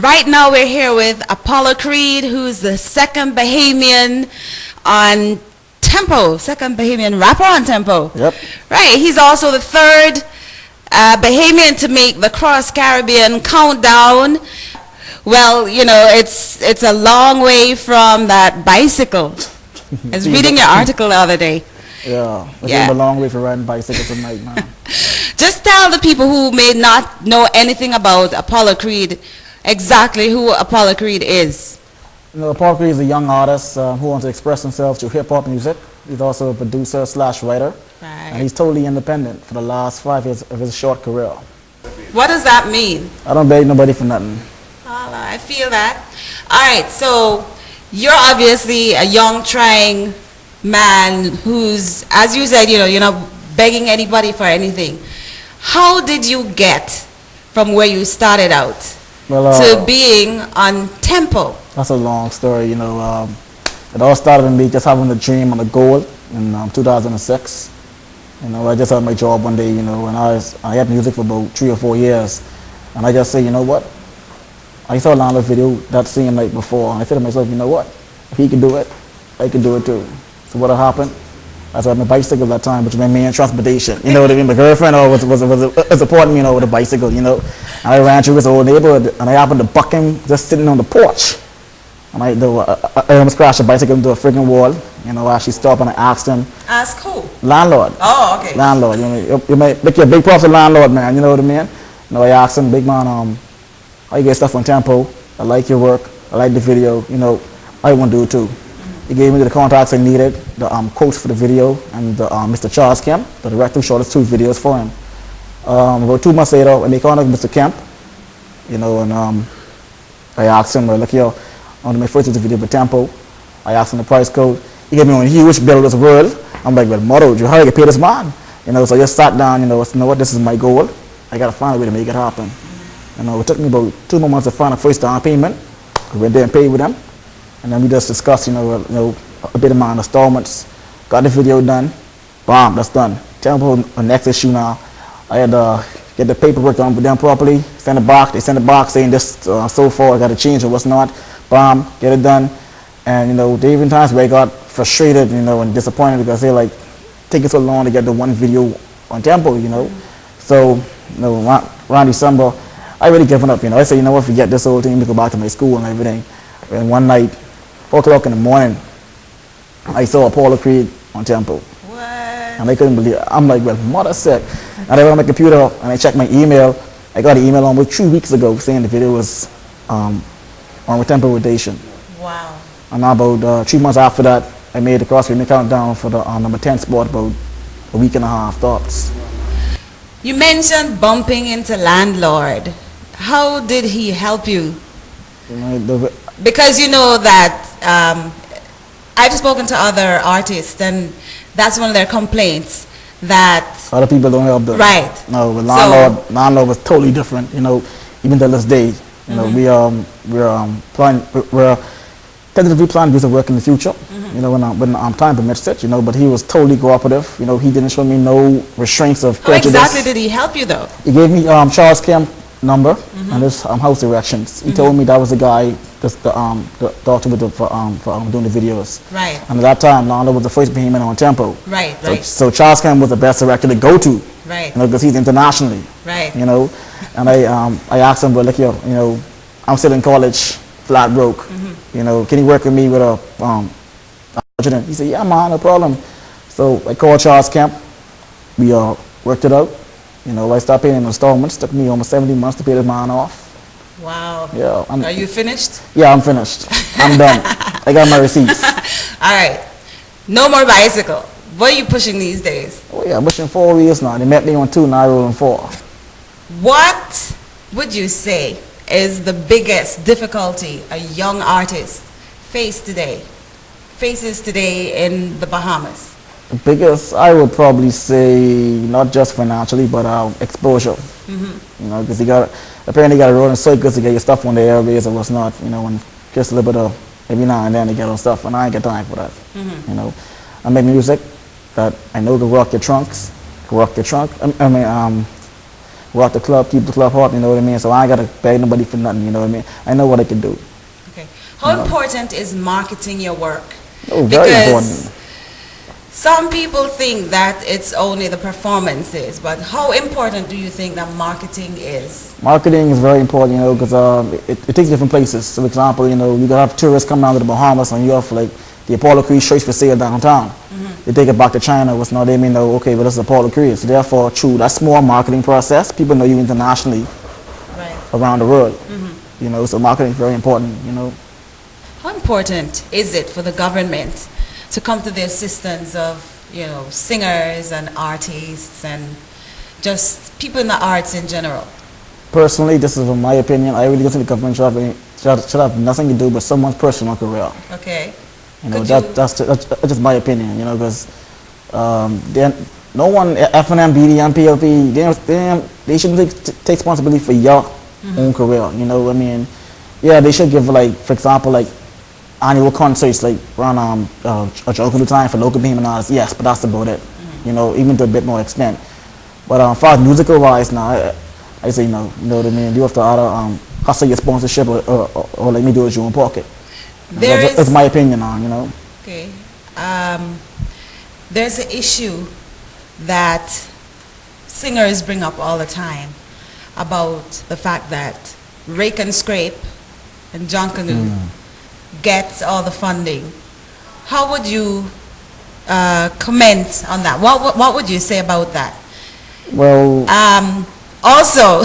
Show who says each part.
Speaker 1: Right now we're here with Apollo Kre-ed, who's the second Bahamian on Tempo, second Bahamian rapper on Tempo.
Speaker 2: Yep.
Speaker 1: Right, he's also the third Bahamian to make the Cross-Caribbean countdown. Well, you know, it's a long way from that bicycle. I was reading your article the other day.
Speaker 2: Yeah, it's a long way for riding bicycles at night, man.
Speaker 1: Just tell the people who may not know anything about Apollo Kre-ed exactly who Apollo Kre-ed is.
Speaker 2: You know, Apollo Kre-ed is a young artist who wants to express himself through hip-hop music. He's also a producer / writer.
Speaker 1: Right.
Speaker 2: And he's totally independent for the last 5 years of his short career.
Speaker 1: What does that mean?
Speaker 2: I don't beg nobody for nothing.
Speaker 1: I feel that. All right, so you're obviously a young, trying man who's, as you said, you know, you're not begging anybody for anything. How did you get from where you started out to being on Tempo?
Speaker 2: That's a long story, you know. It all started with me just having a dream and a goal in 2006. You know, I just had my job one day, you know, and I had music for about 3 or 4 years. And I just said, you know what? I saw a lot of video that same night before, and I said to myself, you know what? If he can do it, I can do it too. So what happened? I was on my bicycle at that time, which was my main transportation. You know what I mean? My girlfriend was supporting me, you know, with a bicycle, you know. And I ran through his old neighborhood, and I happened to buck him just sitting on the porch. And I almost crashed a bicycle into a friggin' wall. You know, I actually stopped and I asked him.
Speaker 1: Ask who?
Speaker 2: Landlord.
Speaker 1: Oh, okay.
Speaker 2: Landlord. You know, you might make your big props to landlord, man. You know what I mean? You know, I asked him, big man, how you get stuff on Tempo? I like your work. I like the video. You know, I want to do it too. He gave me the contacts I needed, the quotes for the video, and Mr. Charles Kemp, the director, who shot us 2 videos for him. About 2 months later, I made contact with Mr. Kemp, you know, and I asked him, look, yo, I want to make first video for Tempo. I asked him the price code. He gave me one huge bill of this world. I'm like, well, motto, how do I get paid this man? You know, so I just sat down, you know, said, you know what, this is my goal. I got to find a way to make it happen. You know, it took me about 2 more months to find a first down payment. I went there and paid with them. And then we just discussed, you know, a bit of my installments. Got the video done. Bam, that's done. Tempo the next issue now. I had to get the paperwork done with them properly. Send it back. They send it back saying this so far I got to change or what's not. Bam, get it done. And you know, there even times where I got frustrated, you know, and disappointed because they like taking so long to get the one video on Tempo, you know. So, you know, around December, I really given up, you know. I said, you know what, forget this whole thing, let me go back to my school and everything. And one night, 4 o'clock in the morning, I saw Apollo Kre-ed on Tempo.
Speaker 1: What?
Speaker 2: And I couldn't believe it. I'm like, well, mother sick. And I went on my computer and I checked my email. I got an email almost 2 weeks ago saying the video was on with Tempo rotation.
Speaker 1: Wow.
Speaker 2: And about 3 months after that, I made the Cross-Caribbean countdown for the number 10 spot about a week and a half tops.
Speaker 1: You mentioned bumping into Landlord. How did he help you?
Speaker 2: You know,
Speaker 1: Because you know that I've spoken to other artists, and that's one of their complaints, that
Speaker 2: other people don't help them.
Speaker 1: Right.
Speaker 2: No, but Landlord was totally different. You know, even to this day, you know, we're tentatively planning to do some work in the future. You know, when time permits it. You know, but he was totally cooperative. You know, he didn't show me no restraints of prejudice.
Speaker 1: How exactly did he help you though?
Speaker 2: He gave me Charles Kemp number and his house directions. He told me that was the guy, the doctor with for doing the videos.
Speaker 1: Right.
Speaker 2: And at that time, Landlord was the first Bahamian on Tempo.
Speaker 1: Right.
Speaker 2: So Charles Kemp was the best director to go to.
Speaker 1: Right.
Speaker 2: You know, because he's internationally.
Speaker 1: Right.
Speaker 2: You know, and I asked him, well, look here, you know, I'm still in college, flat broke. You know, can you work with me with a budget? He said, yeah, man, no problem. So I called Charles Kemp. We worked it out. You know, I started paying in installments. Took me almost 70 months to pay the man off.
Speaker 1: Wow.
Speaker 2: Yeah.
Speaker 1: Are you finished?
Speaker 2: Yeah, I'm finished. I'm done. I got my receipts.
Speaker 1: All right. No more bicycle. What are you pushing these days?
Speaker 2: Oh yeah, I'm pushing 4 wheels now. They met me on 2, now I roll on 4.
Speaker 1: What would you say is the biggest difficulty a young artist faces today in the Bahamas?
Speaker 2: The biggest, I would probably say, not just financially, but exposure. You know, because apparently you got to roll in circles to get your stuff on the airways or what's not. You know, and just a little bit of every now and then to get on stuff, and I ain't got time for that. You know, I make music that I know can rock your trunks, can rock your trunk. rock the club, keep the club hot, you know what I mean? So I ain't got to beg nobody for nothing, you know what I mean? I know what I can do.
Speaker 1: Okay. How important is marketing your work?
Speaker 2: Oh, very
Speaker 1: Because
Speaker 2: important.
Speaker 1: some people think that it's only the performances, but how important do you think that marketing is?
Speaker 2: Marketing is very important, you know, because it takes different places. So, for example, you know, you can have tourists come down to the Bahamas and you have like the Apollo Creed shirts for sale downtown. They take it back to China, which now they may know, okay, but this is Apollo Creed. So therefore, through that small marketing process, people know you internationally around the world. You know, so marketing is very important, you know.
Speaker 1: How important is it for the government to come to the assistance of, you know, singers and artists and just people in the arts in general? Personally,
Speaker 2: this is my opinion. I really don't think the government should have nothing to do with someone's personal career.
Speaker 1: Okay.
Speaker 2: You know, that's just my opinion, you know, because no one, FNM, BDM, PLP, they shouldn't take responsibility for your own career, you know. I mean, yeah, they should give, like, for example, like, annual concerts, like, around a joke time for local Bahamian artists, yes, but that's about it, you know, even to a bit more extent. But as far as musical-wise now, I say no, you know what I mean? You have to either hustle your sponsorship or let me do it your own pocket. That's my opinion on, you know.
Speaker 1: Okay. There's an issue that singers bring up all the time about the fact that Rake and Scrape and John Canoe gets all the funding. How would you comment on that? What would you say about that?
Speaker 2: Well,
Speaker 1: also,